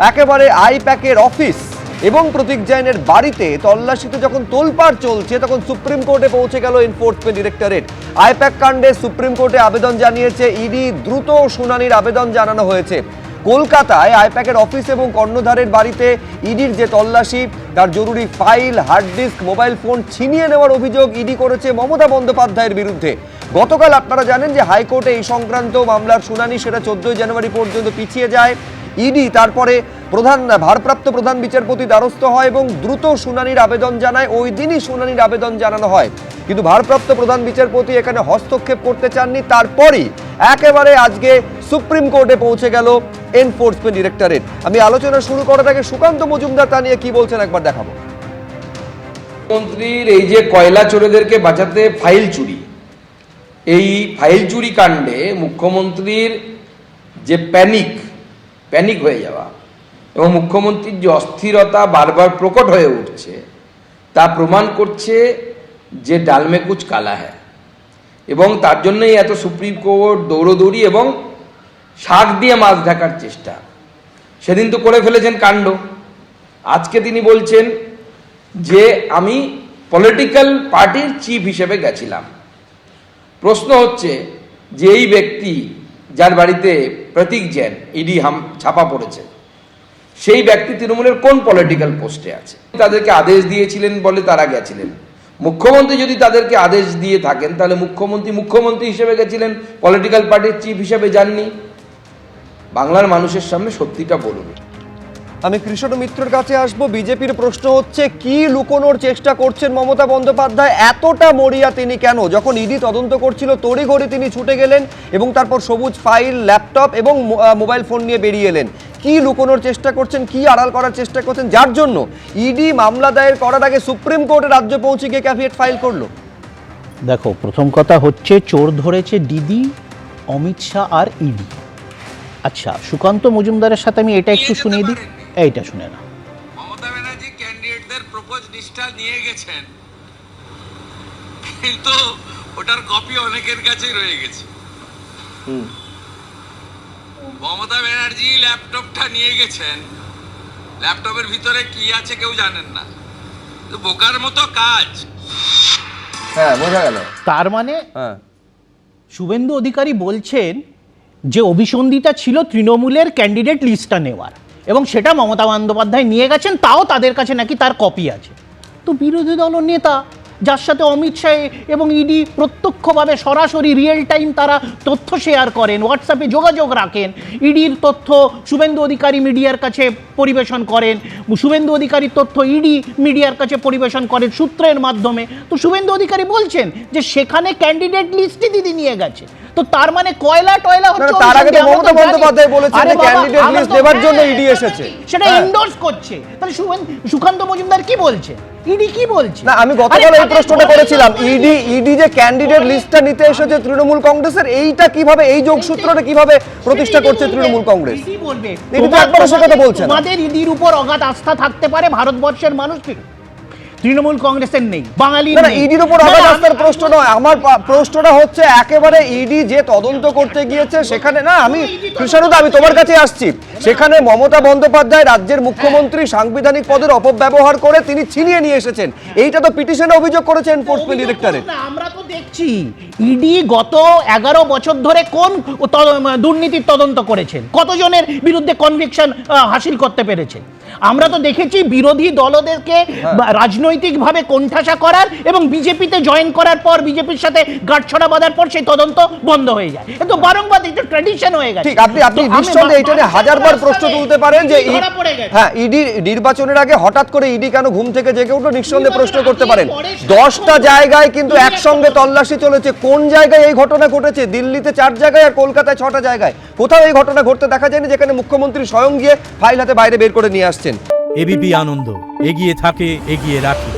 একেবারে আইপ্যাকের অফিস এবং প্রতীক জৈনের বাড়িতে তল্লাশিতে যখন তোলপাড় চলছে তখন সুপ্রিম কোর্টে পৌঁছে গেল এনফোর্সমেন্ট ডিরেক্টরেট। আইপ্যাক কাণ্ডে সুপ্রিম কোর্টে আবেদন জানিয়েছে ইডি, দ্রুত শুনানির আবেদন জানানো হয়েছে। কলকাতায় আইপ্যাকের অফিস এবং কর্ণধারের বাড়িতে ইডির যে তল্লাশি, তার জরুরি file, hard disk, mobile phone ছিনিয়ে নেওয়ার অভিযোগ ইডি করেছে মমতা বন্দ্যোপাধ্যায়ের বিরুদ্ধে। গতকাল আপনারা জানেন যে হাইকোর্টে এই সংক্রান্ত মামলার শুনানি সেটা 14 জানুয়ারি পর্যন্ত পিছিয়ে যায়। ইডি তারপরে ভারপ্রাপ্ত প্রধান বিচারপতি দ্বারস্থ হয় এবং দ্রুত শুনানির আবেদন জানায়। ওই দিনই শুনানির আবেদন জানানো হয়, কিন্তু ভারপ্রাপ্ত প্রধান বিচারপতি এখানে হস্তক্ষেপ করতে চাননি। তারপরই একেবারে আজকে সুপ্রিম কোর্টে পৌঁছে গেল এনফোর্সমেন্ট ডিরেক্টরেট। আমি আলোচনা শুরু করার আগে সুকান্ত মজুমদার তা নিয়ে কি বলছেন একবার দেখাবো। মন্ত্রীর এই যে কয়লা চোরেদেরকে বাঁচাতে ফাইল চুরি, এই ফাইল চুরি কাণ্ডে মুখ্যমন্ত্রীর যে প্যানিক হয়ে যাওয়া এবং মুখ্যমন্ত্রীর যে অস্থিরতা বারবার প্রকট হয়ে উঠছে, তা প্রমাণ করছে যে ডালমে কুচ কালা হ্যায়। এবং তার জন্যই এত সুপ্রিম কোর্ট দৌড়দৌড়ি এবং শাক দিয়ে মাছ ঢাকার চেষ্টা। সেদিন তো করে ফেলেছেন কাণ্ড, আজকে তিনি বলছেন যে আমি পলিটিক্যাল পার্টির চিফ হিসেবে গেছিলাম। প্রশ্ন হচ্ছে যে এই ব্যক্তি যার বাড়িতে প্রতীক জৈন ইডি ছাপা পড়েছে, সেই ব্যক্তি তৃণমূলের কোন পলিটিক্যাল পোস্টে আছে? তাদেরকে আদেশ দিয়েছিলেন বলে তারা গেছিলেন। মুখ্যমন্ত্রী যদি তাদেরকে আদেশ দিয়ে থাকেন তাহলে মুখ্যমন্ত্রী হিসেবে গেছিলেন, পলিটিক্যাল পার্টির চিফ হিসেবে যাননি। বাংলার মানুষের সামনে সত্যিটা বলুন। আমি কৃষ্ণ মিত্রের কাছে আসবো। বিজেপির প্রশ্ন হচ্ছে কি লুকোনোর চেষ্টা করছেন মমতা বন্দ্যোপাধ্যায়? এতটা মরিয়া তিনি কেন? যখন ইডি তদন্ত করছিল তড়িঘড়ি তিনি ছুটে গেলেন এবং তারপর সবুজ ফাইল, ল্যাপটপ এবং মোবাইল ফোন নিয়ে বেরিয়ে এলেন। কি লুকোনোর চেষ্টা করছেন, কি আড়াল করার চেষ্টা করছেন, যার জন্য ইডি মামলা দায়ের করার আগে সুপ্রিম কোর্টে রাজ্য পৌঁছে গিয়ে ক্যাভিয়েট ফাইল করলো? দেখো, প্রথম কথা হচ্ছে চোর ধরেছে দিদি, অমিত শাহ আর ইডি। আচ্ছা, সুকান্ত মজুমদারের সাথে আমি এটা একটু শুনিয়ে দিই, এইটা শুনে না। মমতা ব্যানার্জি ক্যান্ডিডেটদের প্রপোজ লিস্টটা নিয়ে গেছেন, কিন্তু ওটার কপি অনেকের কাছেই রয়ে গেছে। মমতা ব্যানার্জি ল্যাপটপটা নিয়ে গেছেন, ল্যাপটপের ভিতরে কি আছে কেউ জানেন না। তো বোকার মতো কাজ। হ্যাঁ, বোঝা গেল। তার মানে শুভেন্দু অধিকারী বলছেন যে অভিসন্ধিতা ছিল তৃণমূলের ক্যান্ডিডেট লিস্টটা নেওয়ার, এবং সেটা মমতা বন্দ্যোপাধ্যায় নিয়ে গেছেন, তাও তাদের কাছে নাকি তার কপি আছে। তো বিরোধী দল নেতা যার সাথে অমিত শাহ এবং ইডি প্রত্যক্ষভাবে সরাসরি রিয়েল টাইম তারা তথ্য শেয়ার করেন, হোয়াটসঅ্যাপে যোগাযোগ রাখেন, ইডির তথ্য শুভেন্দু অধিকারী মিডিয়ার কাছে পরিবেশন করেন, শুভেন্দু অধিকারীর তথ্য ইডি মিডিয়ার কাছে পরিবেশন করেন সূত্রের মাধ্যমে। তো শুভেন্দু অধিকারী বলছেন যে সেখানে ক্যান্ডিডেট লিস্টই দিদি নিয়ে গেছে। তো তার মানে কয়লা হচ্ছে, তার আগে তো মমতা বন্দ্যোপাধ্যায় বলেছেন যে ক্যান্ডিডেট লিস্ট দেওয়ার জন্য ইডি এসেছে, সেটা এন্ডোর্স করছে। তাহলে সুকান্ত মজুমদার কি বলছে, ইডি কি বলছে? না, আমি গতকাল এই প্রশ্নটা করেছিলাম, ইডি যে ক্যান্ডিডেট লিস্টটা নিতে এসেছে তৃণমূল কংগ্রেসের, এইটা কিভাবে, এই যোগসূত্রটা কিভাবে প্রতিষ্ঠা করছে তৃণমূল কংগ্রেস? ইডি বলবে, একবার সে কথা বলছেন তোমাদের ইডির উপর অগাধ আস্থা থাকতে পারে ভারতবর্ষের মানুষের, তৃণমূল কংগ্রেসের নেই, বাঙালি না, ইডির উপর অগাধ আস্থার প্রশ্ন নয়। আমার প্রশ্নটা হচ্ছে একেবারে ইডি যে তদন্ত করতে গিয়েছে সেখানে, না আমি কৃষ্ণদা আমি তোমার কাছে আসছি, সেখানে মমতা বন্দ্যোপাধ্যায় রাজ্যের মুখ্যমন্ত্রী সাংবিধানিক পদের অপব্যবহার করে তিনি ছিনিয়ে নিয়ে এসেছেন, এইটা তো পিটিশনে অভিযোগ করেছে এনফোর্সমেন্ট ডিরেক্টরেট। আমরা তো দেখছি ইডি গত 11 বছর ধরে কোন দুর্নীতির তদন্ত করেছেন, কতজনের বিরুদ্ধে কনভিকশন হাসিল করতে পেরেছে। আমরা তো দেখেছি বিরোধী দলদেরকে রাজনৈতিকভাবে কোণঠাসা করার এবং বিজেপিতে জয়েন করার পর, বিজেপির সাথে গাঁটছড়া বাঁধার পর সেই তদন্ত বন্ধ হয়ে যায়। এ তো বারংবার একটা ট্র্যাডিশন হয়ে গেছে। ঠিক, আপনি নিঃসন্দেহে এটা নিয়ে হাজারবার প্রশ্ন তুলতে পারেন যে হ্যাঁ, ইডি নির্বাচনের আগে হঠাৎ করে ইডি কেন ঘুম থেকে জেগে উঠলো, নিঃসন্দেহে প্রশ্ন করতে পারেন। 10টা জায়গায় কিন্তু একসঙ্গে তল্লাশি চলেছে। কোন জায়গায় এই ঘটনা ঘটেছে? দিল্লিতে 4 জায়গায় আর কলকাতায় 6টা জায়গায়। কোথাও এই ঘটনা ঘটতে দেখা যায়নি যেখানে মুখ্যমন্ত্রী স্বয়ং গিয়ে ফাইল হাতে বাইরে বের করে নিয়ে আসছেন। এবিপি আনন্দ, এগিয়ে থাকে, এগিয়ে রাখে।